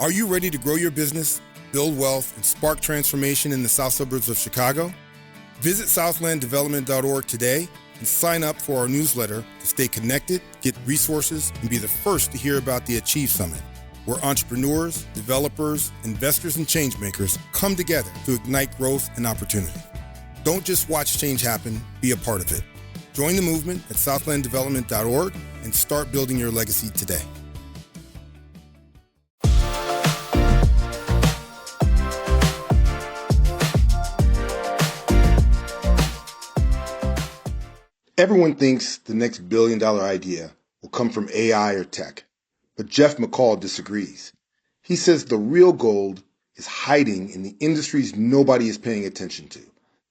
Are you ready to grow your business, build wealth, and spark transformation in the South suburbs of Chicago? Visit southlanddevelopment.org today and sign up for our newsletter to stay connected, get resources, and be the first to hear about the Achieve Summit, where entrepreneurs, developers, investors, and changemakers come together to ignite growth and opportunity. Don't just watch change happen, be a part of it. Join the movement at southlanddevelopment.org and start building your legacy today. Everyone thinks the next billion-dollar idea will come from AI or tech, but Jeff McCall disagrees. He says the real gold is hiding in the industries nobody is paying attention to: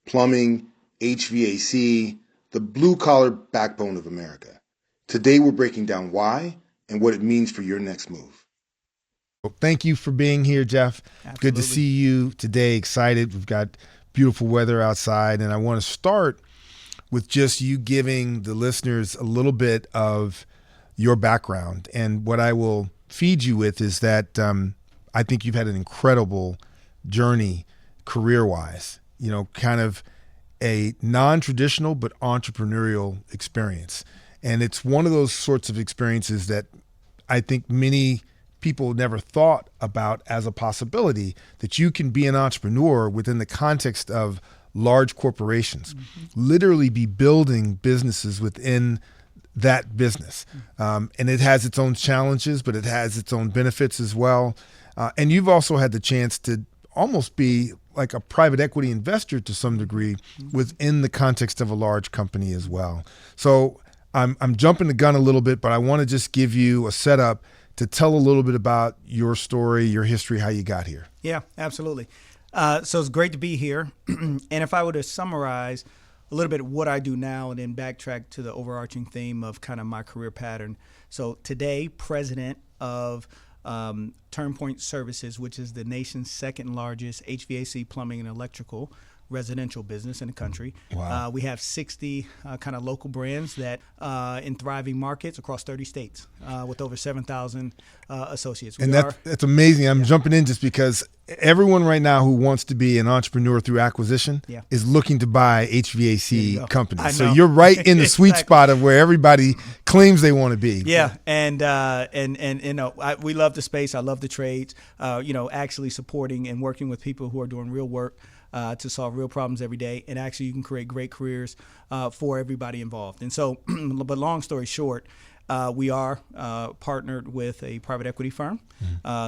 plumbing, HVAC, the blue-collar backbone of America. Today we're breaking down why and what it means for your next move. Thank you for being here, Jeff. Absolutely. Good to see you today. Excited. We've got beautiful weather outside, and I want to start with just you giving the listeners a little bit of your background. And what I will feed you with is that I think you've had an incredible journey career-wise, kind of a non-traditional but entrepreneurial experience. And it's one of those sorts of experiences that I think many people never thought about as a possibility, that you can be an entrepreneur within the context of large corporations, literally be building businesses within that business. And it has its own challenges, but it has its own benefits as well. And you've also had the chance to almost be like a private equity investor to some degree within the context of a large company as well. So I'm jumping the gun a little bit, but I want to just give you a setup to tell a little bit about your story, your history, how you got here. Yeah, absolutely. So it's great to be here. And if I were to summarize a little bit what I do now and then backtrack to the overarching theme of kind of my career pattern. So today, president of TurnPoint Services, which is the nation's second largest HVAC, plumbing, and electrical residential business in the country. Wow. We have 60 kind of local brands that in thriving markets across 30 states with over 7,000 associates. And that's amazing. I'm jumping in just because everyone right now who wants to be an entrepreneur through acquisition is looking to buy HVAC companies. So you're right in the sweet spot of where everybody claims they want to be. Yeah, and we love the space. I love the trades. Actually supporting and working with people who are doing real work to solve real problems every day, and actually you can create great careers for everybody involved. And so, but long story short, we are partnered with a private equity firm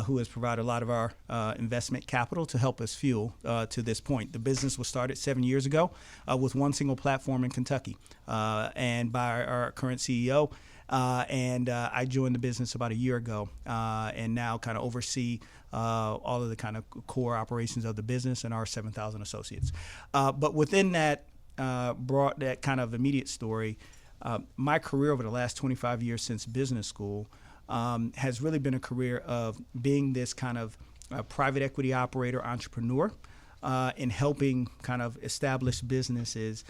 who has provided a lot of our investment capital to help us fuel to this point. The business was started 7 years ago with one single platform in Kentucky, and by our current CEO. And I joined the business about a year ago, and now kind of oversee all of the kind of core operations of the business and our 7,000 associates. But within that brought that kind of immediate story, my career over the last 25 years since business school has really been a career of being this kind of private equity operator, entrepreneur, in helping kind of establish businesses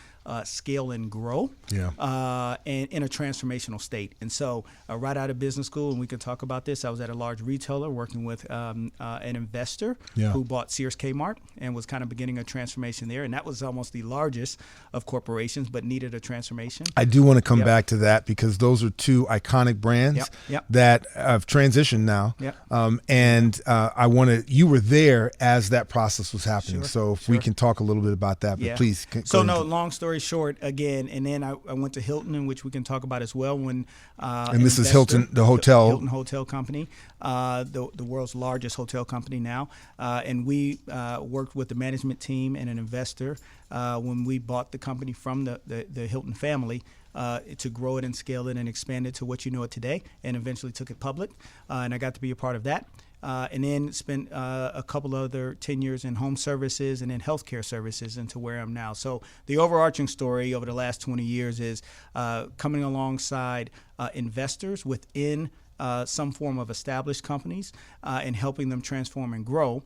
scale and grow and in a transformational state. And so right out of business school, and we could talk about this, I was at a large retailer working with an investor who bought Sears Kmart and was kind of beginning a transformation there. And that was almost the largest of corporations, but needed a transformation. I do want to come back to that because those are two iconic brands that have transitioned now. And I want to, you were there as that process was happening. So if we can talk a little bit about that, but please. So no, long story short, again, and then I went to Hilton, in which we can talk about as well. When and this is Hilton, the hotel. Hilton Hotel Company, the world's largest hotel company now. And we worked with the management team and an investor when we bought the company from the Hilton family to grow it and scale it and expand it to what you know it today, and eventually took it public. And I got to be a part of that. And then spent a couple other 10 years in home services and in healthcare services into where I'm now. So the overarching story over the last 20 years is coming alongside investors within some form of established companies and helping them transform and grow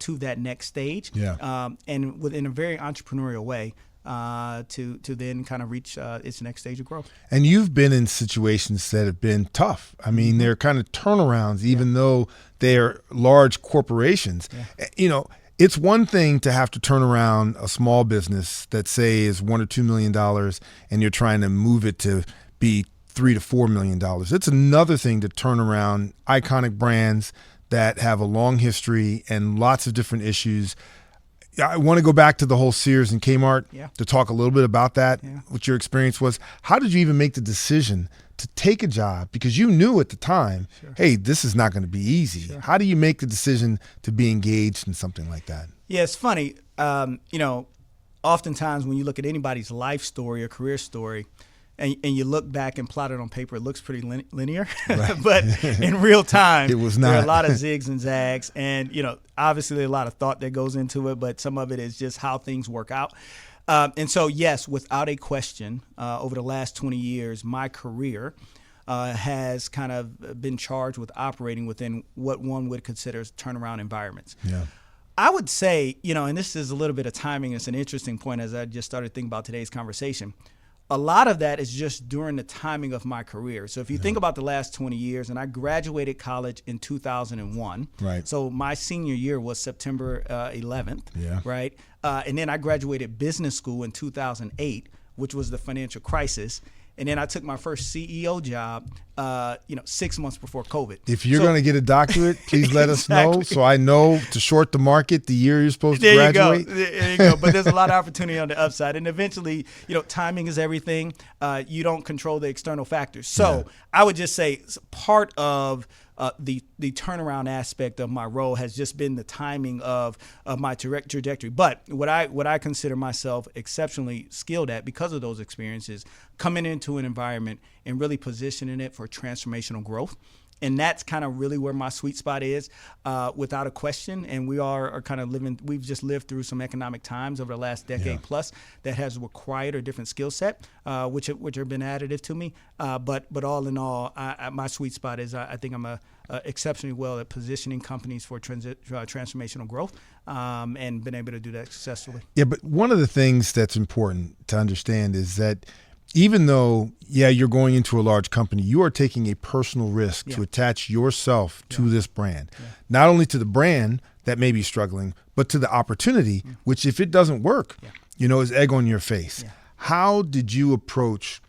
to that next stage. And within a very entrepreneurial way. to then kind of reach its next stage of growth. And you've been in situations that have been tough. I mean, they're kind of turnarounds, even though they're large corporations. Yeah. It's one thing to have to turn around a small business that, say, is $1 or $2 million, and you're trying to move it to be $3 to $4 million. It's another thing to turn around iconic brands that have a long history and lots of different issues. I want to go back to the whole Sears and Kmart to talk a little bit about that, what your experience was. How did you even make the decision to take a job? Because you knew at the time, hey, this is not going to be easy. Sure. How do you make the decision to be engaged in something like that? Yeah, it's funny. Oftentimes when you look at anybody's life story or career story, and you look back and plot it on paper, it looks pretty linear. Right. But in real time, it was not. There are a lot of zigs and zags. And, obviously a lot of thought that goes into it, but some of it is just how things work out. And so, yes, without a question, over the last 20 years, my career has kind of been charged with operating within what one would consider turnaround environments. Yeah. I would say, and this is a little bit of timing. It's an interesting point as I just started thinking about today's conversation. A lot of that is just during the timing of my career. So if you think about the last 20 years, and I graduated college in 2001. Right. So my senior year was September 11th. Yeah. Right. And then I graduated business school in 2008, which was the financial crisis. And then I took my first CEO job, 6 months before COVID. If you're going to get a doctorate, please let us know so I know to short the market the year you're supposed to graduate. There you go. But there's a lot of opportunity on the upside. And eventually, timing is everything. You don't control the external factors. So I would just say part of the turnaround aspect of my role has just been the timing of my trajectory. But what I consider myself exceptionally skilled at because of those experiences, coming into an environment and really positioning it for transformational growth. And that's kind of really where my sweet spot is, without a question. And we are kind of we've just lived through some economic times over the last decade plus that has required a different skill set, which have been additive to me. But all in all, my sweet spot is I think I'm exceptionally well at positioning companies for transformational growth, and been able to do that successfully. Yeah, but one of the things that's important to understand is that even though, you're going into a large company, you are taking a personal risk to attach yourself to this brand. Yeah. Not only to the brand that may be struggling, but to the opportunity, which if it doesn't work, is egg on your face. Yeah. How did you approach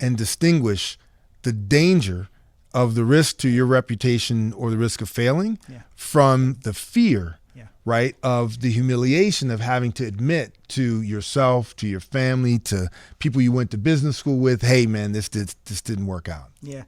and distinguish the danger of the risk to your reputation or the risk of failing from the fear, right, of the humiliation of having to admit to yourself, to your family, to people you went to business school with, hey, man, this didn't work out? Yeah.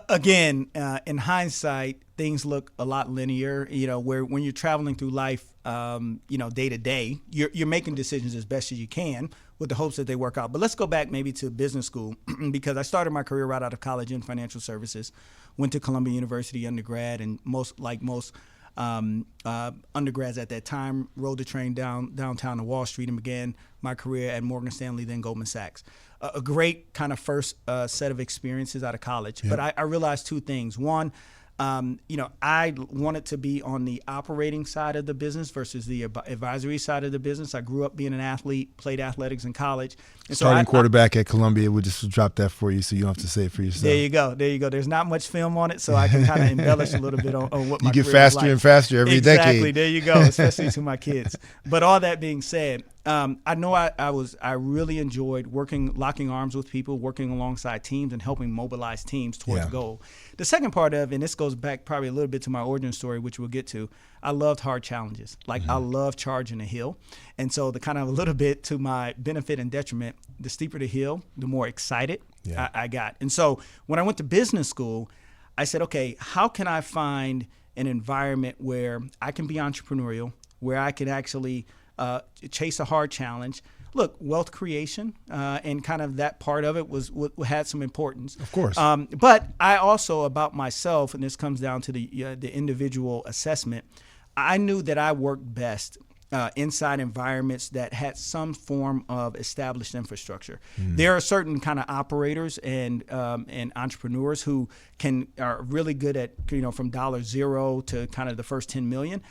Again, in hindsight, things look a lot linear, where when you're traveling through life, day to day, you're making decisions as best as you can with the hopes that they work out. But let's go back maybe to business school because I started my career right out of college in financial services, went to Columbia University undergrad, and most undergrads at that time rode the train downtown to Wall Street and began my career at Morgan Stanley, then Goldman Sachs. A great kind of first set of experiences out of college. Yep. But I realized two things. One, I wanted to be on the operating side of the business versus the advisory side of the business. I grew up being an athlete, played athletics in college. And starting quarterback at Columbia, we'll just drop that for you so you don't have to say it for yourself. There you go. There's not much film on it, so I can kind of embellish a little bit on what my career You get faster and faster every decade. Exactly. There you go, especially to my kids. But all that being said, I know I really enjoyed locking arms with people, working alongside teams, and helping mobilize teams towards goal. The second part of, and this goes back probably a little bit to my origin story, which we'll get to, I loved hard challenges. I love charging a hill. And so the kind of a little bit to my benefit and detriment, the steeper the hill, the more excited I got. And so when I went to business school, I said, okay, how can I find an environment where I can be entrepreneurial, where I can actually chase a hard challenge. Look, wealth creation and kind of that part of it had some importance. Of course. But I also, about myself, and this comes down to the individual assessment, I knew that I worked best inside environments that had some form of established infrastructure. There are certain kind of operators and entrepreneurs who are really good at, from $0 to kind of the first 10 million.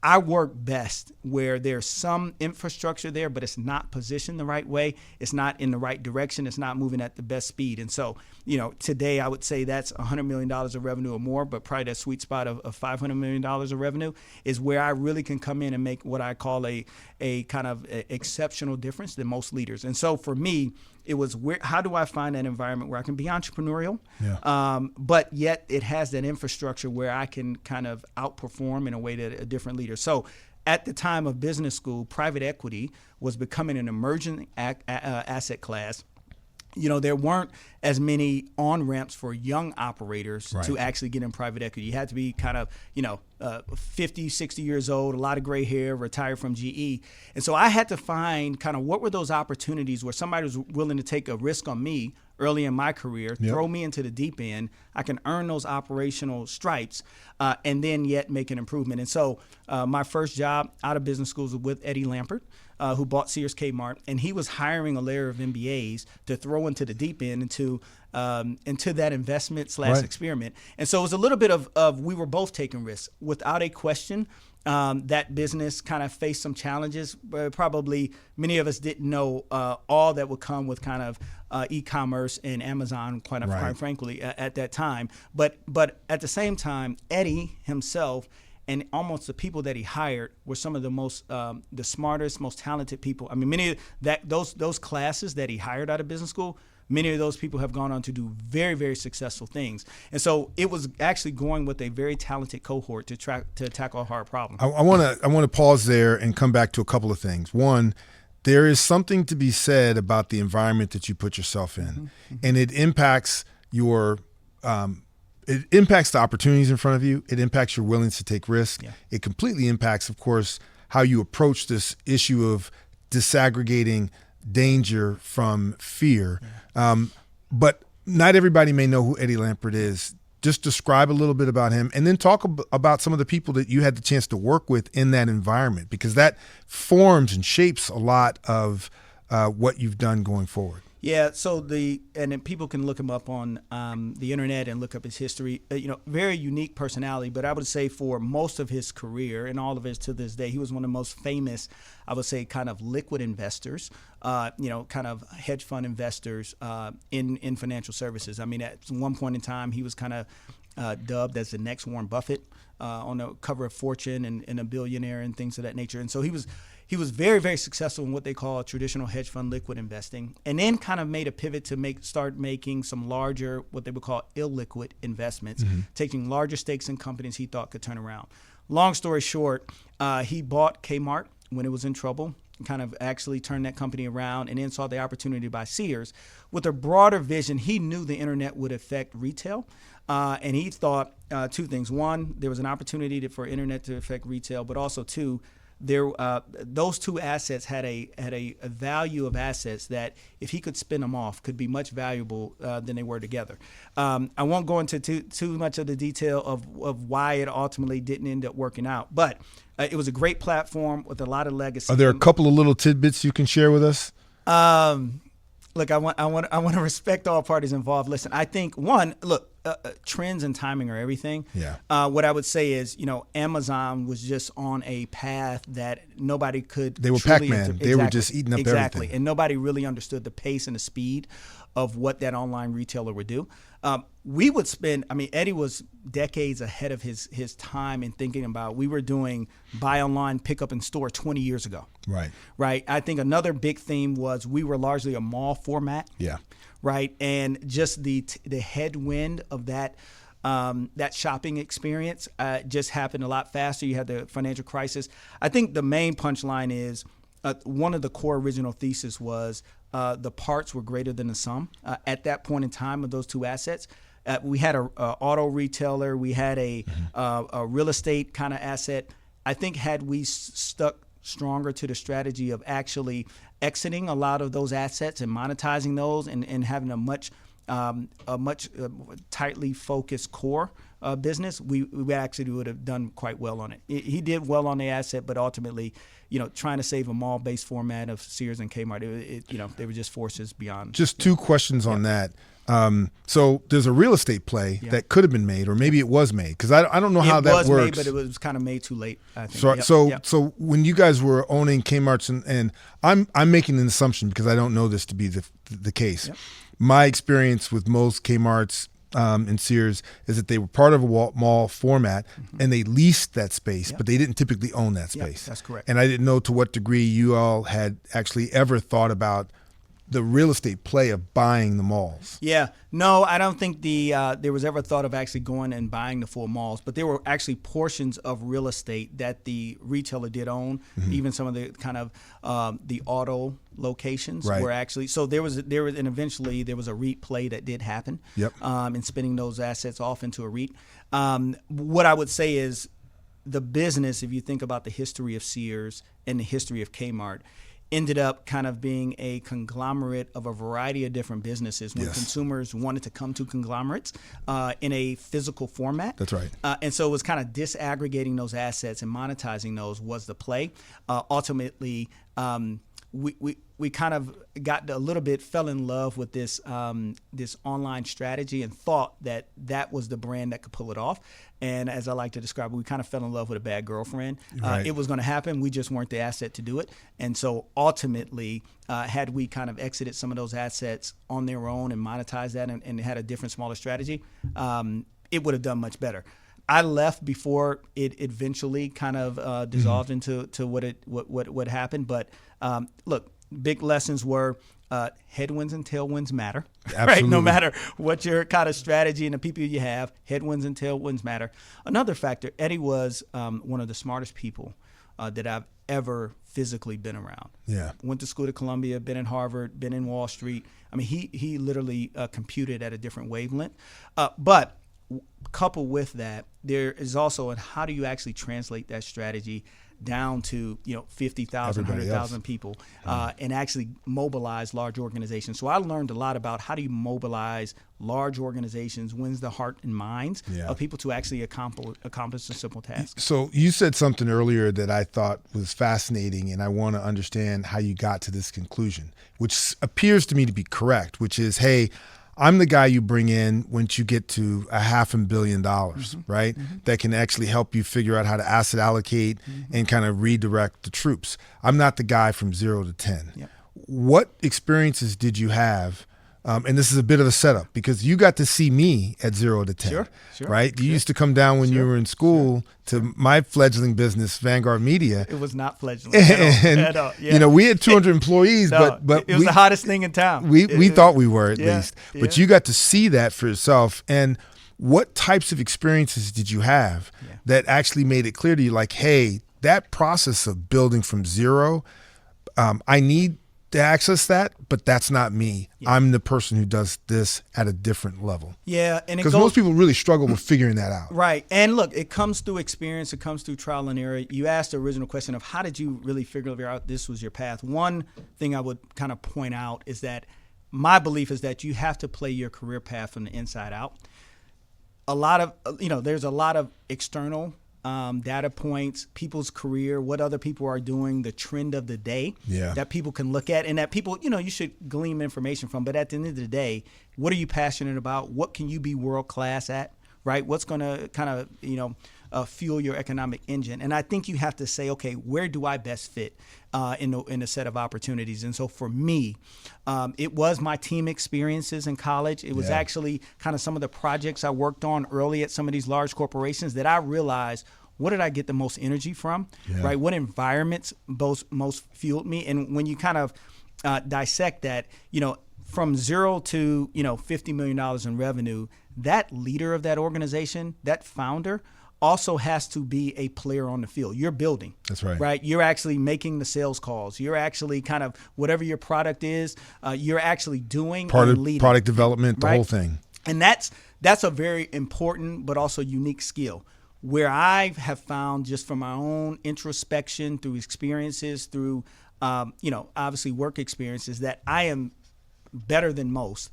I work best where there's some infrastructure there, but it's not positioned the right way. It's not in the right direction. It's not moving at the best speed. And so, today I would say that's $100 million of revenue or more, but probably that sweet spot of $500 million of revenue is where I really can come in and make what I call a kind of exceptional difference than most leaders. And so for me, it was how do I find that environment where I can be entrepreneurial, but yet it has that infrastructure where I can kind of outperform in a way that a different leader. So at the time of business school, private equity was becoming an emerging asset class. There weren't as many on-ramps for young operators to actually get in private equity. You had to be kind of, 50, 60 years old, a lot of gray hair, retired from GE. And so I had to find kind of what were those opportunities where somebody was willing to take a risk on me early in my career, throw me into the deep end. I can earn those operational stripes and then yet make an improvement. And so my first job out of business school was with Eddie Lampert, who bought Sears Kmart, and he was hiring a layer of MBAs to throw into the deep end into that investment / experiment. And so it was a little bit of we were both taking risks. Without a question, that business kind of faced some challenges. Probably many of us didn't know all that would come with kind of e-commerce and Amazon, quite frankly, at that time. But at the same time, Eddie himself and almost the people that he hired were some of the most, the smartest, most talented people. I mean, many of those classes that he hired out of business school, many of those people have gone on to do very, very successful things. And so it was actually going with a very talented cohort to tackle a hard problem. I want to pause there and come back to a couple of things. One, there is something to be said about the environment that you put yourself in, and it impacts your it impacts the opportunities in front of you. It impacts your willingness to take risks. Yeah. It completely impacts, of course, how you approach this issue of disaggregating danger from fear. Yeah. But not everybody may know who Eddie Lampert is. Just describe a little bit about him and then talk about some of the people that you had the chance to work with in that environment, because that forms and shapes a lot of what you've done going forward. Yeah, so and then people can look him up on the internet and look up his history. Very unique personality, but I would say for most of his career and all of it to this day, he was one of the most famous, I would say, kind of liquid investors, kind of hedge fund investors in financial services. I mean, at one point in time, he was kind of dubbed as the next Warren Buffett on the cover of Fortune and a billionaire and things of that nature. And so he was very, very successful in what they call traditional hedge fund liquid investing, and then kind of made a pivot to start making some larger, what they would call illiquid investments, taking larger stakes in companies he thought could turn around. Long story short, he bought Kmart when it was in trouble, kind of actually turned that company around, and then saw the opportunity to buy Sears. With a broader vision, he knew the internet would affect retail, and he thought two things. One, there was an opportunity for internet to affect retail, but also two, those two assets had a value of assets that, if he could spin them off, could be much valuable than they were together. I won't go into too much of the detail of why it ultimately didn't end up working out, but it was a great platform with a lot of legacy. Are there a couple of little tidbits you can share with us? Look, I want to respect all parties involved. Listen, I think trends and timing are everything. Yeah. What I would say is, Amazon was just on a path that nobody could. They were Pac-Man. They were just eating up everything. And nobody really understood the pace and the speed of what that online retailer would do. We would spend, Eddie was decades ahead of his time in thinking about, we were doing buy online, pick up in store 20 years ago. Right. I think another big theme was we were largely a mall format. Yeah. Right. And just the headwind of that shopping experience just happened a lot faster. You had the financial crisis. I think the main punchline is one of the core original thesis was the parts were greater than the sum. At that point in time of those two assets, we had a auto retailer, we had a real estate kind of asset. I think had we stuck stronger to the strategy of actually exiting a lot of those assets and monetizing those and having a much tightly focused core business, we actually would have done quite well on it. He did well on the asset, but ultimately, trying to save a mall-based format of Sears and Kmart, they were just forces beyond. Just two questions on that. So there's a real estate play that could have been made, or maybe it was made, because I don't know how that works. It was made, but it was kind of made too late, I think. So when you guys were owning Kmart's, and I'm making an assumption because I don't know this to be the case. Yep. My experience with most Kmart's and Sears is that they were part of a mall format, and they leased that space, but they didn't typically own that space. That's correct. And I didn't know to what degree you all had actually ever thought about the real estate play of buying the malls. Yeah, no, I don't think there was ever thought of actually going and buying the full malls, but there were actually portions of real estate that the retailer did own. Even some of the kind of the auto locations were actually. So there was, and eventually there was a REIT play that did happen. Yep. And spinning those assets off into a REIT. What I would say is the business, if you think about the history of Sears and the history of Kmart, ended up kind of being a conglomerate of a variety of different businesses when consumers wanted to come to conglomerates in a physical format. That's right. And so it was kind of disaggregating those assets and monetizing those was the play. Ultimately, we kind of got a little bit, fell in love with this this online strategy and thought that was the brand that could pull it off. And as I like to describe it, we kind of fell in love with a bad girlfriend. It was going to happen. We just weren't the asset to do it. And so ultimately, had we kind of exited some of those assets on their own and monetized that and had a different, smaller strategy, it would have done much better. I left before it eventually kind of dissolved into what happened. But look, big lessons were headwinds and tailwinds matter. Right? No matter what your kind of strategy and the people you have, headwinds and tailwinds matter. Another factor, Eddie was one of the smartest people that I've ever physically been around. Yeah. Went to school at Columbia, been in Harvard, been in Wall Street. I mean, he literally computed at a different wavelength. But coupled with that, there is also how do you actually translate that strategy down to 50,000, 100,000 people, and actually mobilize large organizations. So I learned a lot about how do you mobilize large organizations, wins the heart and minds of people to actually accomplish a simple task. So you said something earlier that I thought was fascinating, and I want to understand how you got to this conclusion, which appears to me to be correct, which is, hey, I'm the guy you bring in once you get to $500 million, right? That can actually help you figure out how to asset allocate and kind of redirect the troops. I'm not the guy from 0 to 10. Yep. What experiences did you have? And this is a bit of a setup because you got to see me at 0 to 10, right? You used to come down when you were in school to my fledgling business, Vanguard Media. It was not fledgling at all. Yeah. We had 200 employees, but it was the hottest thing in town. We thought we were at least, but you got to see that for yourself. And what types of experiences did you have that actually made it clear to you, like, hey, that process of building from zero, I need to access that, but that's not me. I'm the person who does this at a different level. Yeah, and because most people really struggle with figuring that out. Right, and look, it comes through experience. It comes through trial and error. You asked the original question of how did you really figure out this was your path. One thing I would kind of point out is that my belief is that you have to play your career path from the inside out. A lot of there's a lot of external data points, people's career, what other people are doing, the trend of the day that people can look at and that people, you should glean information from. But at the end of the day, what are you passionate about? What can you be world class at, right? What's going to kind of fuel your economic engine? And I think you have to say, okay, where do I best fit in a set of opportunities? And so for me, it was my team experiences in college. It was actually kind of some of the projects I worked on early at some of these large corporations that I realized, what did I get the most energy from, right? What environments most fueled me? And when you kind of dissect that, from 0 to, $50 million in revenue, that leader of that organization, that founder, also has to be a player on the field. You're building. That's right. Right? You're actually making the sales calls. You're actually kind of, whatever your product is, you're actually doing and leading. Product development, the whole thing. And that's a very important but also unique skill. Where I have found just from my own introspection, through experiences, through, obviously work experiences, that I am better than most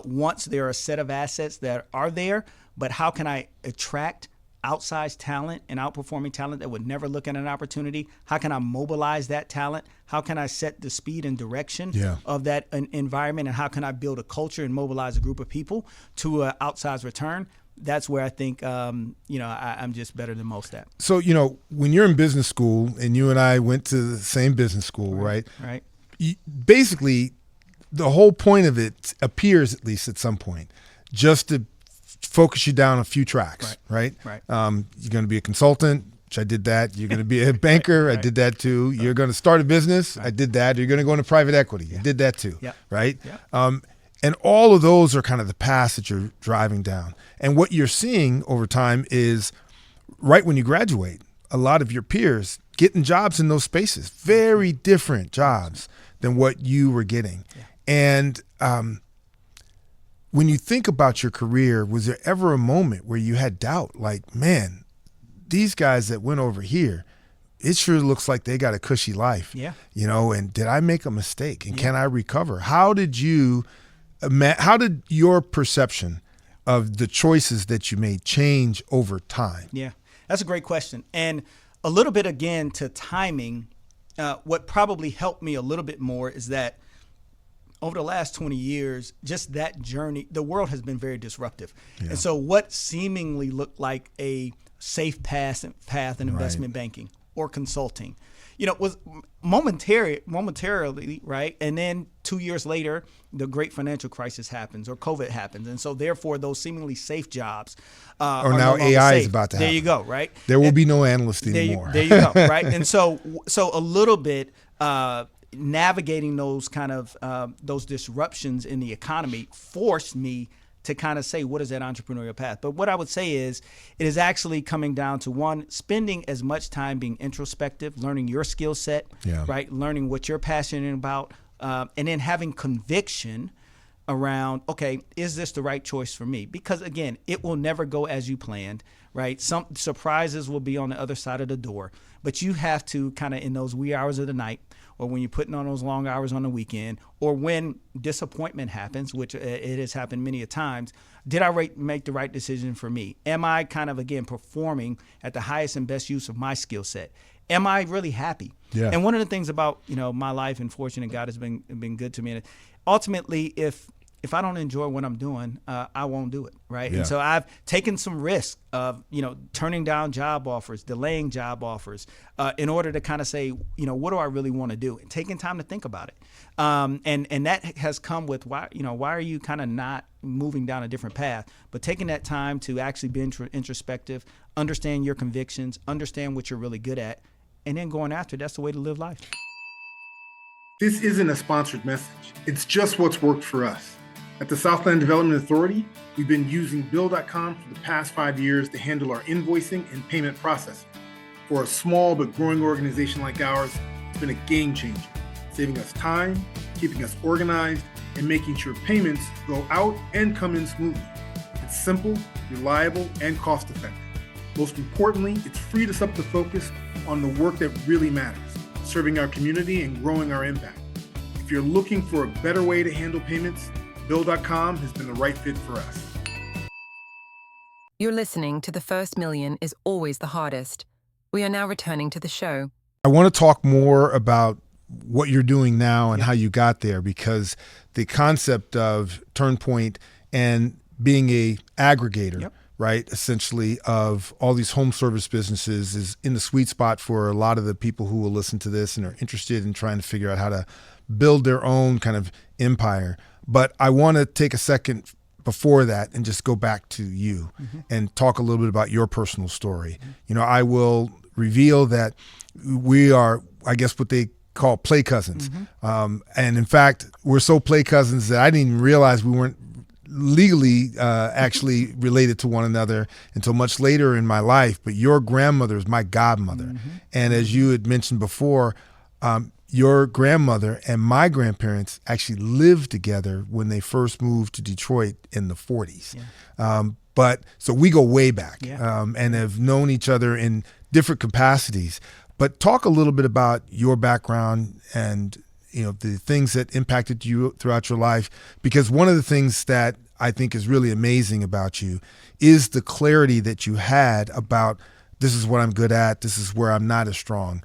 once there are a set of assets that are there, but how can I attract, outsized talent and outperforming talent that would never look at an opportunity? How can I mobilize that talent? How can I set the speed and direction of that environment? And how can I build a culture and mobilize a group of people to an outsized return? That's where I think, I'm just better than most at. So, when you're in business school, and you and I went to the same business school, right? Right. Basically, the whole point of it appears, at least at some point, just to focus you down a few tracks, right? Right. You're going to be a consultant, which I did that. You're going to be a banker. I did that too. You're going to start a business. I did that. You're going to go into private equity. I did that too, right? And all of those are kind of the paths that you're driving down. And what you're seeing over time is right when you graduate, a lot of your peers getting jobs in those spaces, very different jobs than what you were getting. And when you think about your career, was there ever a moment where you had doubt? Like, man, these guys that went over here, it sure looks like they got a cushy life. And did I make a mistake? And can I recover? How did your perception of the choices that you made change over time? Yeah, that's a great question. And a little bit, again, to timing, what probably helped me a little bit more is that over the last 20 years, just that journey, the world has been very disruptive. And so what seemingly looked like a safe path in investment banking or consulting, was momentarily, right? And then 2 years later, the great financial crisis happens or COVID happens. And so therefore, those seemingly safe jobs are now no AI safe. is about to happen. There you go, right? There will be no analyst anymore. There you go, right? And so a little bit navigating those kind of those disruptions in the economy forced me to kind of say, what is that entrepreneurial path? But what I would say is, it is actually coming down to, one, spending as much time being introspective, learning your skill set, right? Learning what you're passionate about, and then having conviction around, okay, is this the right choice for me? Because again, it will never go as you planned, right? Some surprises will be on the other side of the door, but you have to kind of, in those wee hours of the night, or when you're putting on those long hours on the weekend, or when disappointment happens, which it has happened many a times, did I make the right decision for me? Am I kind of, again, performing at the highest and best use of my skill set? Am I really happy? And one of the things about, my life and fortune, and God has been good to me, and ultimately, if I don't enjoy what I'm doing, I won't do it, right? And so I've taken some risk of, turning down job offers, delaying job offers, in order to kind of say, what do I really want to do? And taking time to think about it. And that has come with why are you kind of not moving down a different path? But taking that time to actually be introspective, understand your convictions, understand what you're really good at, and then going after it. That's the way to live life. This isn't a sponsored message. It's just what's worked for us. At the Southland Development Authority, we've been using Bill.com for the past 5 years to handle our invoicing and payment processing. For a small but growing organization like ours, it's been a game changer, saving us time, keeping us organized, and making sure payments go out and come in smoothly. It's simple, reliable, and cost-effective. Most importantly, it's freed us up to focus on the work that really matters, serving our community and growing our impact. If you're looking for a better way to handle payments, Bill.com has been the right fit for us. You're listening to The First Million is Always the Hardest. We are now returning to the show. I want to talk more about what you're doing now and how you got there, because the concept of TurnPoint and being a aggregator, right, essentially, of all these home service businesses is in the sweet spot for a lot of the people who will listen to this and are interested in trying to figure out how to build their own kind of empire. But I want to take a second before that and just go back to you and talk a little bit about your personal story. I will reveal that we are, I guess, what they call play cousins. And in fact, we're so play cousins that I didn't even realize we weren't legally actually related to one another until much later in my life. But your grandmother is my godmother. And as you had mentioned before, your grandmother and my grandparents actually lived together when they first moved to Detroit in the 40s. But so we go way back and have known each other in different capacities. But talk a little bit about your background and the things that impacted you throughout your life, because one of the things that I think is really amazing about you is the clarity that you had about this is what I'm good at, this is where I'm not as strong,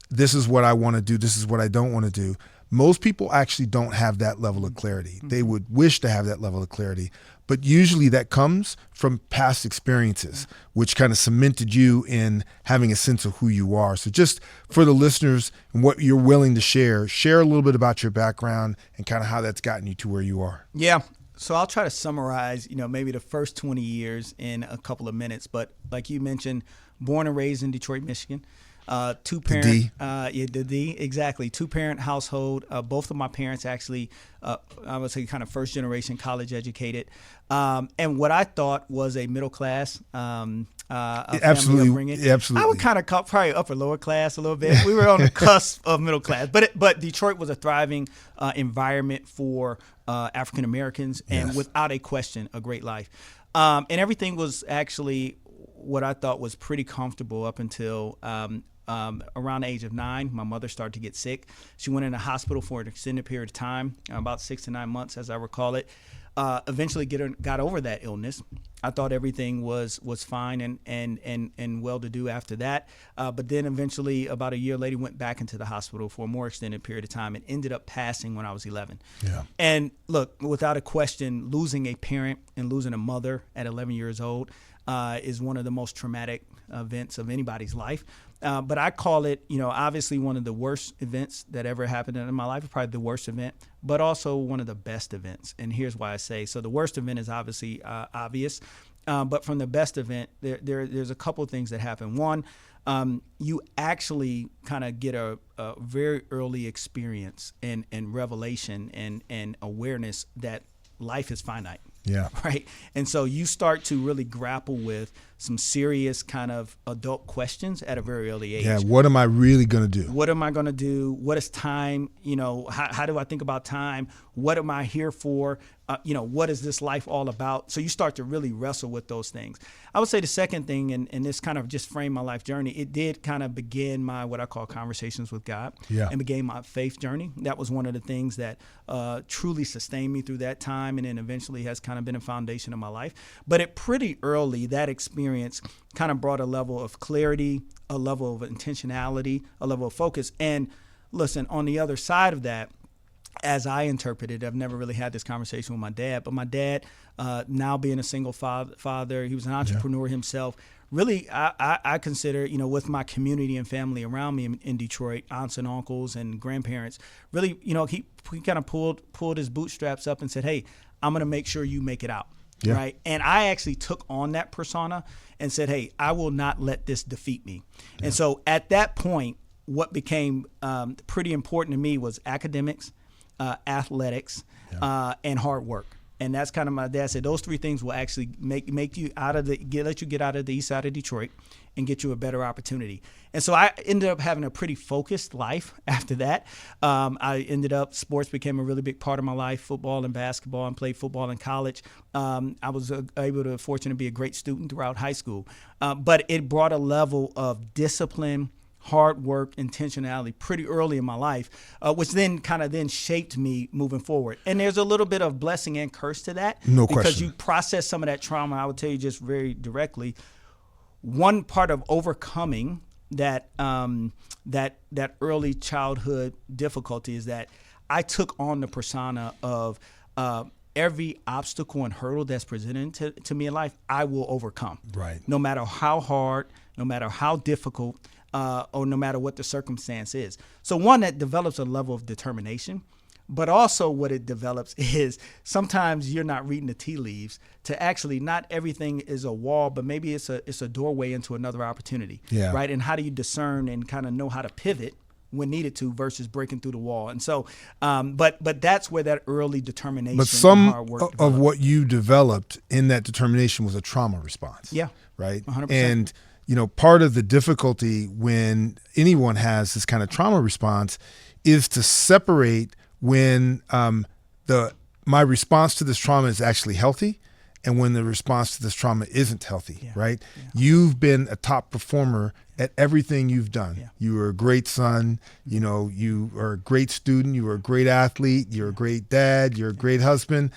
this is what I want to do, this is what I don't want to do. Most people actually don't have that level of clarity. They would wish to have that level of clarity, but usually that comes from past experiences, which kind of cemented you in having a sense of who you are. So just for the listeners and what you're willing to share a little bit about your background and kind of how that's gotten you to where you are. Yeah. So I'll try to summarize, maybe the first 20 years in a couple of minutes. But like you mentioned, born and raised in Detroit, Michigan. Two-parent, the D, exactly. Two-parent household. Both of my parents actually, I would say, kind of first-generation college educated, and what I thought was a middle class. Absolutely. I would kind of call probably upper lower class a little bit. We were on the cusp of middle class, but Detroit was a thriving environment for African Americans, and without a question, a great life. And everything was actually what I thought was pretty comfortable up until around the age of 9. My mother started to get sick. She went in the hospital for an extended period of time, about 6 to 9 months, as I recall it. Eventually got over that illness. I thought everything was fine and well to do after that. But then eventually, about a year later, went back into the hospital for a more extended period of time and ended up passing when I was 11. Yeah. And look, without a question, losing a parent and losing a mother at 11 years old is one of the most traumatic events of anybody's life. But I call it, obviously one of the worst events that ever happened in my life, probably the worst event, but also one of the best events. And here's why I say, so the worst event is obviously obvious, but from the best event, there's a couple of things that happen. One, you actually kind of get a very early experience and revelation and awareness that life is finite. Yeah. Right. And so you start to really grapple with some serious kind of adult questions at a very early age. Yeah. What am I really going to do? What am I going to do? What is time? How do I think about time? What am I here for? What is this life all about? So you start to really wrestle with those things. I would say the second thing, and this kind of just framed my life journey, it did kind of begin my what I call conversations with God and began my faith journey. That was one of the things that truly sustained me through that time and then eventually has kind of been a foundation of my life. But at pretty early, that experience kind of brought a level of clarity, a level of intentionality, a level of focus. And listen, on the other side of that, as I interpreted, I've never really had this conversation with my dad, but my dad, now being a single father, he was an entrepreneur himself. Really, I consider, with my community and family around me in Detroit, aunts and uncles and grandparents, really, he kind of pulled his bootstraps up and said, hey, I'm going to make sure you make it out. Yeah. Right. And I actually took on that persona and said, hey, I will not let this defeat me. Yeah. And so at that point, what became pretty important to me was academics, athletics, and hard work. And that's kind of my dad said those three things will actually make you let you get out of the east side of Detroit and get you a better opportunity. And so I ended up having a pretty focused life after that. I ended up, sports became a really big part of my life, football and basketball, and played football in college. I was fortunate to be a great student throughout high school. But it brought a level of discipline, hard work, intentionality pretty early in my life, which then kind of shaped me moving forward. And there's a little bit of blessing and curse to that. No because question. You process some of that trauma. I would tell you just very directly, one part of overcoming that early childhood difficulty is that I took on the persona of every obstacle and hurdle that's presented to me in life, I will overcome. Right. No matter how hard, no matter how difficult, or no matter what the circumstance is. So one, that develops a level of determination, but also what it develops is sometimes you're not reading the tea leaves to actually not everything is a wall, but maybe it's a doorway into another opportunity, right? And how do you discern and kind of know how to pivot when needed to versus breaking through the wall? And so, but that's where that early determination but some and hard work of develops. what you developed in that determination was a trauma response. Yeah. Right? 100%. And part of the difficulty when anyone has this kind of trauma response is to separate when my response to this trauma is actually healthy and when the response to this trauma isn't healthy, right? Yeah. You've been a top performer at everything you've done. Yeah. You were a great son, you are a great student, you were a great athlete, you're a great dad, you're a great husband.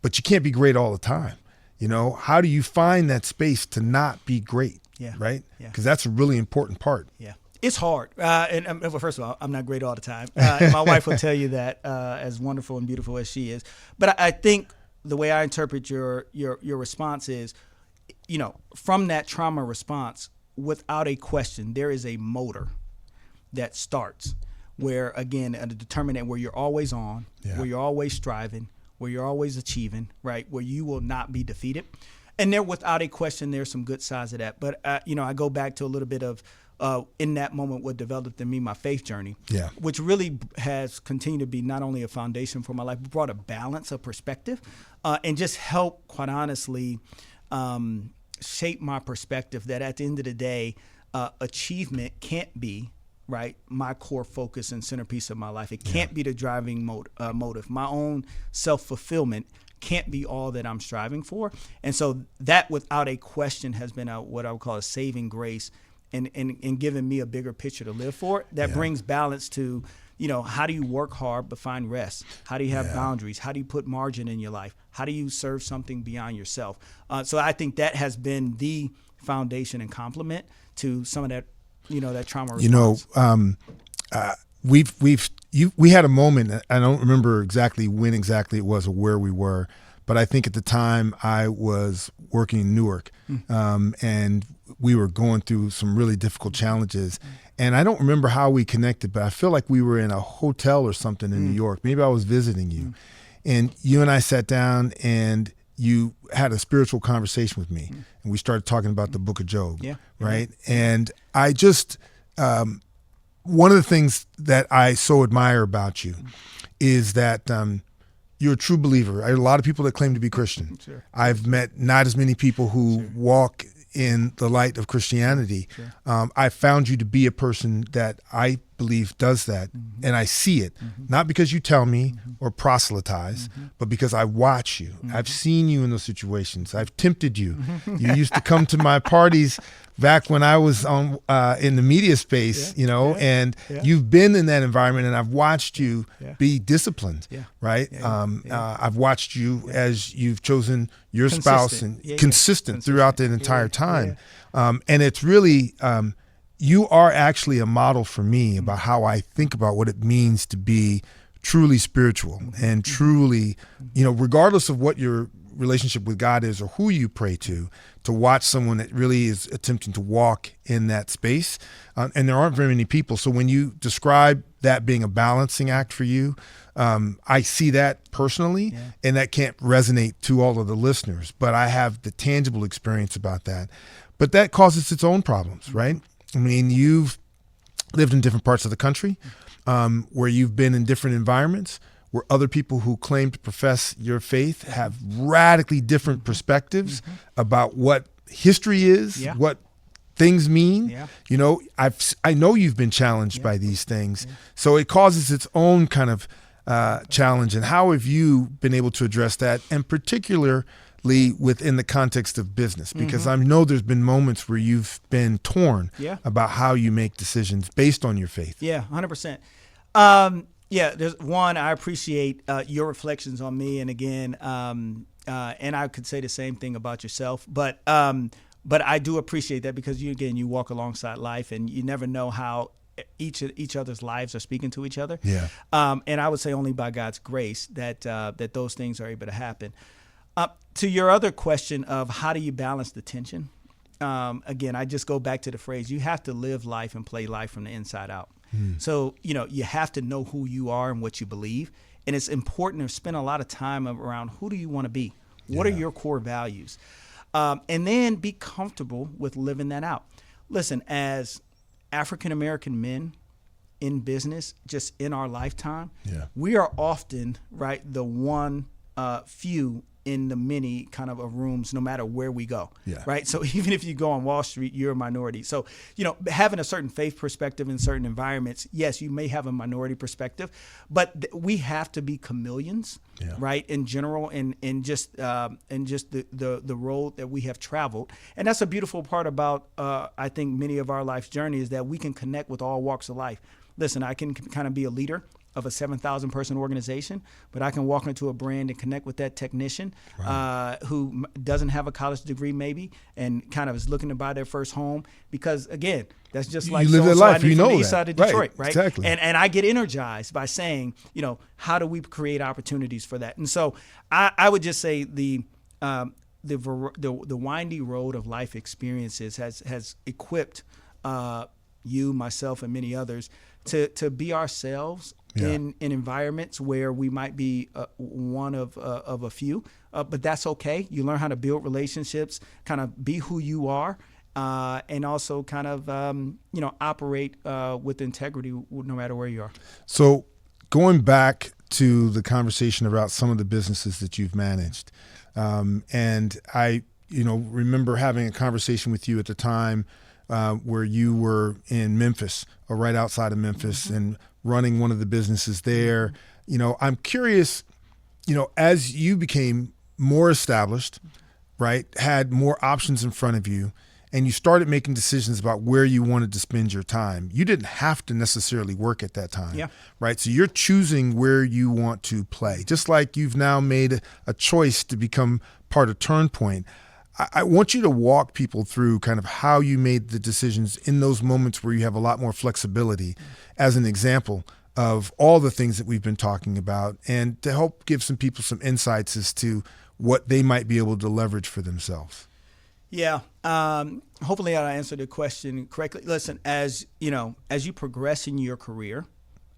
but you can't be great all the time. You know, how do you find that space to not be great? Yeah. Right? Yeah. Because that's a really important part. Yeah. It's hard. Well, first of all, I'm not great all the time. And my wife will tell you that, as wonderful and beautiful as she is. But I think the way I interpret your response is, you know, from that trauma response, without a question, there is a motor that starts where, again, a determinant where you're always on, where you're always striving, where you're always achieving, right, where you will not be defeated. And there, without a question, there's some good sides of that. But, you know, I go back to a little bit of, in that moment, what developed in me, my faith journey, which really has continued to be not only a foundation for my life, but brought a balance, a perspective, and just help, quite honestly, shape my perspective that at the end of the day, achievement can't be, right, my core focus and centerpiece of my life. It can't be the driving motive. My own self-fulfillment can't be all that I'm striving for. And so that, without a question, has been what I would call a saving grace and giving me a bigger picture to live for. That brings balance to, you know, how do you work hard but find rest? How do you have boundaries? How do you put margin in your life? How do you serve something beyond yourself? So I think that has been the foundation and complement to some of that, you know, that trauma response. You know, we had a moment. I don't remember exactly when exactly it was or where we were, but I think at the time I was working in Newark, and we were going through some really difficult challenges. And I don't remember how we connected, but I feel like we were in a hotel or something in New York. Maybe I was visiting you, and you and I sat down and you had a spiritual conversation with me, and we started talking about the Book of Job, right? And I just, one of the things that I so admire about you is that you're a true believer. I have a lot of people that claim to be Christian. I've met not as many people who walk in the light of Christianity. I found you to be a person that I believe does that, and I see it, not because you tell me or proselytize, but because I watch you. I've seen you in those situations. I've tempted you. You used to come to my parties back when I was on in the media space, you know, and you've been in that environment, and I've watched you be disciplined, right? I've watched you as you've chosen your spouse and consistent throughout the entire time. And it's really, you are actually a model for me about how I think about what it means to be truly spiritual and truly, you know, regardless of what your relationship with God is or who you pray to watch someone that really is attempting to walk in that space. And there aren't very many people. So when you describe that being a balancing act for you, I see that personally, and that can't resonate to all of the listeners, but I have the tangible experience about that. But that causes its own problems, right? I mean, you've lived in different parts of the country, where you've been in different environments, where other people who claim to profess your faith have radically different perspectives about what history is, what things mean. You know, I know you've been challenged by these things, so it causes its own kind of challenge. And how have you been able to address that, and particularly within the context of business? Because I know there's been moments where you've been torn about how you make decisions based on your faith. 100%. There's one, I appreciate your reflections on me, and again, and I could say the same thing about yourself, but I do appreciate that, because you walk alongside life, and you never know how each other's lives are speaking to each other. And I would say only by God's grace that those things are able to happen. To your other question of how do you balance the tension? Again, I just go back to the phrase, you have to live life and play life from the inside out. So, you know, you have to know who you are and what you believe. And it's important to spend a lot of time around who do you want to be? What are your core values? And then be comfortable with living that out. Listen, as African-American men in business, just in our lifetime, we are often, right, the one few in the many kind of rooms, no matter where we go, right? So even if you go on Wall Street, you're a minority. So, you know, having a certain faith perspective in certain environments, yes, you may have a minority perspective, but we have to be chameleons, right, in general, and just the road that we have traveled. And that's a beautiful part about, I think, many of our life's journey, is that we can connect with all walks of life. Listen, I can kind of be a leader of a 7,000 person organization, but I can walk into a brand and connect with that technician who doesn't have a college degree maybe and kind of is looking to buy their first home because, again, that's just like you live that life. You know the that. east side of Detroit, right? Exactly. And I get energized by saying, how do we create opportunities for that? And so I would just say the windy road of life experiences has equipped you, myself, and many others to be ourselves in environments where we might be one of a few, but that's okay. You learn how to build relationships, kind of be who you are, and also kind of operate with integrity no matter where you are. So going back to the conversation about some of the businesses that you've managed, and I remember having a conversation with you at the time where you were in Memphis or right outside of Memphis and running one of the businesses there. I'm curious, as you became more established, right, had more options in front of you, and you started making decisions about where you wanted to spend your time, you didn't have to necessarily work at that time, right? So you're choosing where you want to play, just like you've now made a choice to become part of TurnPoint. I want you to walk people through kind of how you made the decisions in those moments where you have a lot more flexibility as an example of all the things that we've been talking about, and to help give some people some insights as to what they might be able to leverage for themselves. Yeah. Hopefully I answered the question correctly. Listen, as you progress in your career,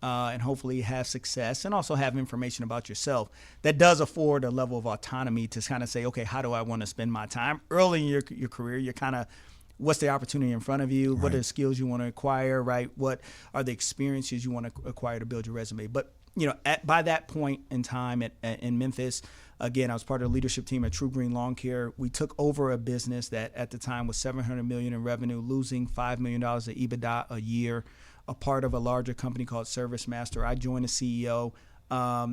and hopefully have success and also have information about yourself, that does afford a level of autonomy to kind of say, okay, how do I want to spend my time? Early in your career, you're kind of, what's the opportunity in front of you? Right. What are the skills you want to acquire, right? What are the experiences you want to acquire to build your resume? But, by that point in time in Memphis, again, I was part of the leadership team at TruGreen Lawn Care. We took over a business that at the time was $700 million in revenue, losing $5 million of EBITDA a year, a part of a larger company called ServiceMaster. I joined the CEO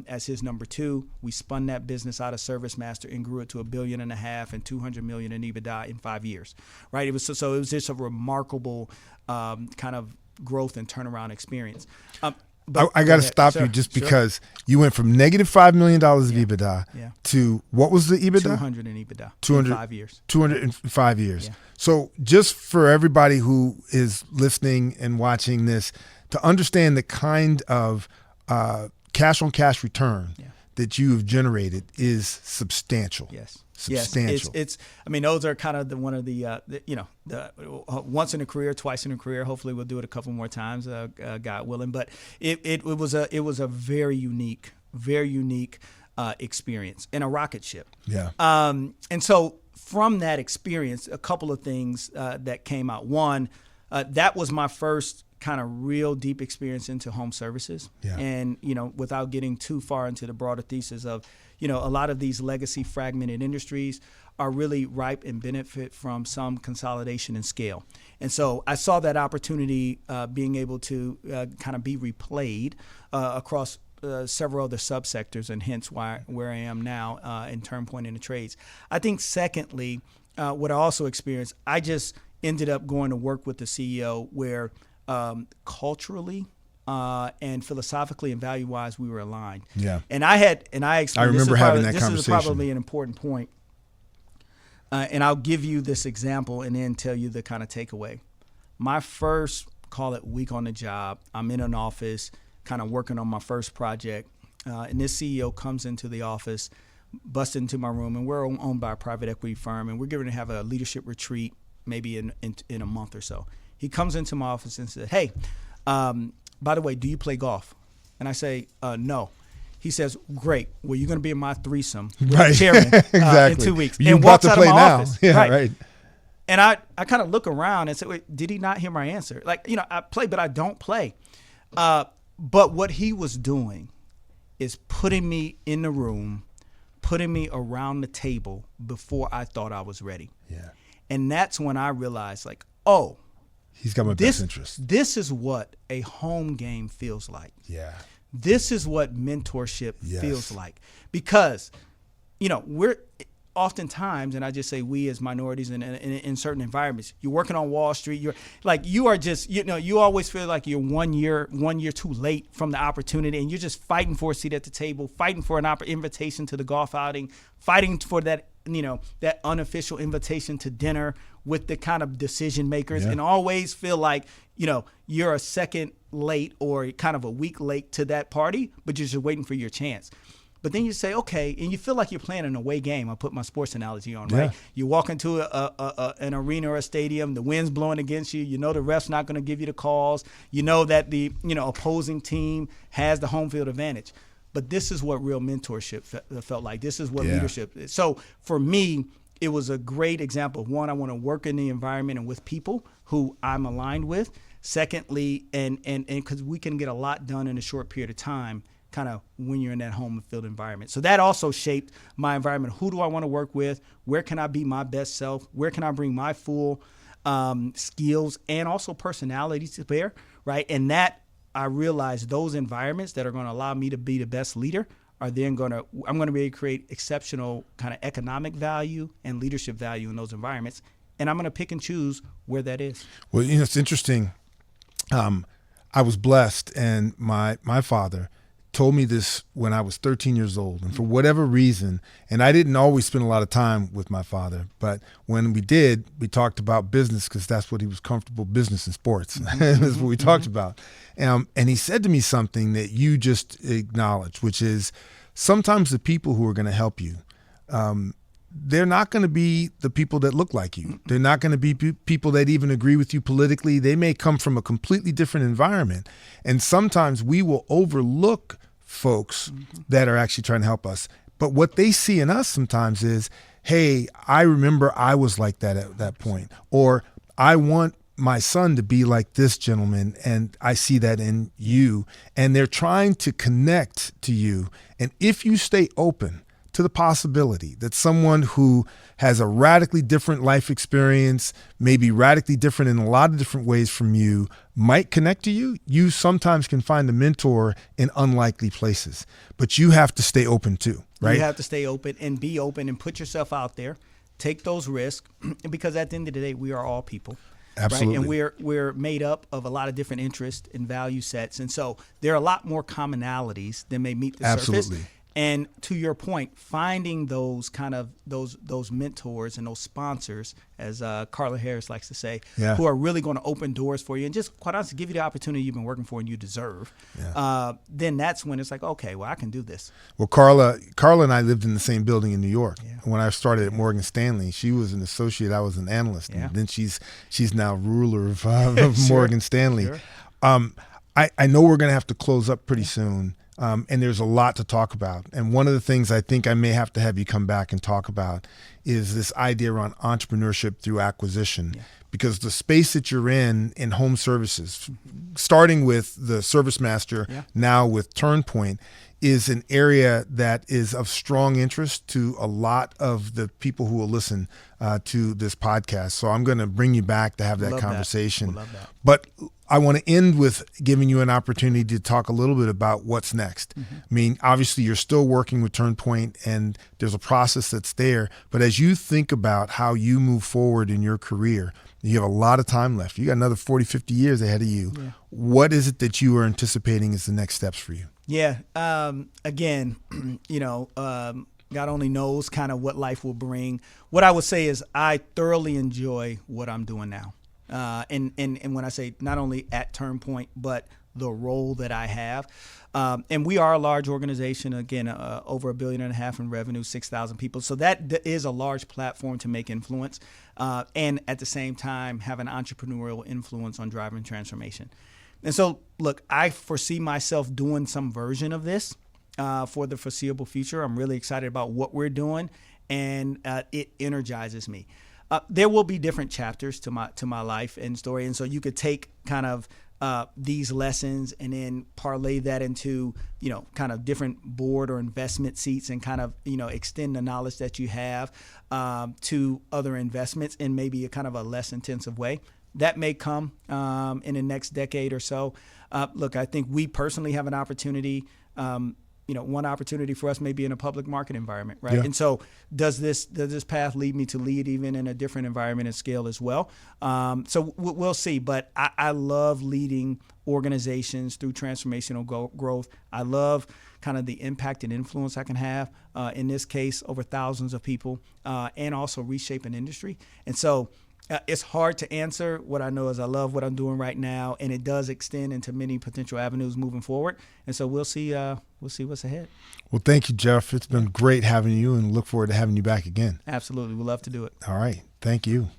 as his number two. We spun that business out of ServiceMaster and grew it to $1.5 billion and $200 million in EBITDA in 5 years. Right? It was just a remarkable kind of growth and turnaround experience. I got to stop you just because you went from negative $5 million of EBITDA to what was the EBITDA? 200 in EBITDA. 200 in 5 years. 200 in 5 years. Yeah. So just for everybody who is listening and watching this, to understand the kind of cash on cash return that you have generated is substantial. Yes. Substantial. Yes, it's. I mean, those are kind of the once in a career, twice in a career. Hopefully, we'll do it a couple more times, God willing. But it was a very unique experience in a rocket ship. Yeah. And so from that experience, a couple of things that came out. One, that was my first kind of real deep experience into home services. Yeah. And without getting too far into the broader thesis of, a lot of these legacy fragmented industries are really ripe and benefit from some consolidation and scale. And so I saw that opportunity being able to kind of be replayed across several other subsectors, and hence where I am now in TurnPoint in the trades. I think secondly, what I also experienced, I just ended up going to work with the CEO where culturally and philosophically and value-wise, we were aligned. Yeah. And I remember having that conversation. This is probably an important point. And I'll give you this example and then tell you the kind of takeaway. My first, call it week on the job, I'm in an office, kind of working on my first project. And this CEO comes into the office, busts into my room, and we're owned by a private equity firm, and we're going to have a leadership retreat maybe in a month or so. He comes into my office and says, hey, by the way, do you play golf? And I say, no. He says, great. Well, you're going to be in my threesome, right. chairman, exactly. in 2 weeks. You and walks out play of my now. office. Yeah, right. And I kind of look around and say, wait, did he not hear my answer? Like, I play, but I don't play. But what he was doing is putting me in the room, putting me around the table before I thought I was ready. Yeah. And that's when I realized, like, oh, he's got my best interest. This is what a home game feels like. Yeah. This is what mentorship feels like. Because, oftentimes, and I just say we as minorities in certain environments, you're working on Wall Street. You're like, you are just, you always feel like you're 1 year too late from the opportunity, and you're just fighting for a seat at the table, fighting for an invitation to the golf outing, fighting for that, that unofficial invitation to dinner with the kind of decision makers, and always feel like, you're a second late or kind of a week late to that party, but you're just waiting for your chance. But then you say, okay, and you feel like you're playing an away game. I'll put my sports analogy on, right? You walk into an arena or a stadium, the wind's blowing against you. You know the ref's not going to give you the calls. You know that the opposing team has the home field advantage. But this is what real mentorship felt like. This is what leadership is. So for me, it was a great example. One, I want to work in the environment and with people who I'm aligned with. Secondly, and because we can get a lot done in a short period of time, kind of when you're in that home field environment. So that also shaped my environment. Who do I want to work with? Where can I be my best self? Where can I bring my full skills and also personality to bear, right? And that I realized those environments that are going to allow me to be the best leader are then I'm going to be able to create exceptional kind of economic value and leadership value in those environments. And I'm going to pick and choose where that is. Well, it's interesting. I was blessed, and my father told me this when I was 13 years old. And for whatever reason, and I didn't always spend a lot of time with my father, but when we did, we talked about business because that's what he was comfortable, business and sports. That's what we talked about. And he said to me something that you just acknowledged, which is sometimes the people who are going to help you, they're not going to be the people that look like you. They're not going to be people that even agree with you politically. They may come from a completely different environment. And sometimes we will overlook folks that are actually trying to help us. But what they see in us sometimes is, hey, I remember I was like that at that point. Or I want my son to be like this gentleman, and I see that in you. And they're trying to connect to you. And if you stay open to the possibility that someone who has a radically different life experience, maybe radically different in a lot of different ways from you, might connect to you, you sometimes can find a mentor in unlikely places. But you have to stay open too, right? You have to stay open and be open and put yourself out there, take those risks, because at the end of the day, we are all people. Absolutely. Right? And we're made up of a lot of different interests and value sets. And so there are a lot more commonalities than may meet the surface. And to your point, finding those kind of those mentors and those sponsors, as Carla Harris likes to say, who are really going to open doors for you and just quite honestly give you the opportunity you've been working for and you deserve. Then that's when it's like, okay, well, I can do this. Well, Carla and I lived in the same building in New York. When I started at Morgan Stanley, she was an associate. I was an analyst. And then she's now ruler of Morgan Stanley. I know we're going to have to close up pretty soon. And there's a lot to talk about. And one of the things I think I may have to have you come back and talk about is this idea around entrepreneurship through acquisition. Because the space that you're in home services, starting with the Service Master, now with TurnPoint, is an area that is of strong interest to a lot of the people who will listen to this podcast. So I'm going to bring you back to have that conversation. Love that. But I want to end with giving you an opportunity to talk a little bit about what's next. I mean, obviously you're still working with TurnPoint and there's a process that's there, but as you think about how you move forward in your career, you have a lot of time left. You got another 40, 50 years ahead of you. What is it that you are anticipating as the next steps for you? Again, God only knows kind of what life will bring. What I would say is I thoroughly enjoy what I'm doing now. And when I say not only at TurnPoint, but the role that I have. And we are a large organization, again, over $1.5 billion in revenue, 6,000 people. So that is a large platform to make influence. And at the same time, have an entrepreneurial influence on driving transformation. And so, look, I foresee myself doing some version of this for the foreseeable future. I'm really excited about what we're doing, and it energizes me. There will be different chapters to my life and story, and so you could take kind of these lessons and then parlay that into kind of different board or investment seats and kind of extend the knowledge that you have to other investments in maybe a kind of a less intensive way. That may come in the next decade or so. Look, I think we personally have an opportunity one opportunity for us may be in a public market environment, right? Yeah. And so does this path lead me to lead even in a different environment and scale as well? So we'll see. But I love leading organizations through transformational growth. I love kind of the impact and influence I can have, in this case, over thousands of people, and also reshape an industry. And so it's hard to answer. What I know is I love what I'm doing right now, and it does extend into many potential avenues moving forward. And so we'll see what's ahead. Well, thank you, Jeff. It's been great having you, and look forward to having you back again. Absolutely. We'd love to do it. All right. Thank you.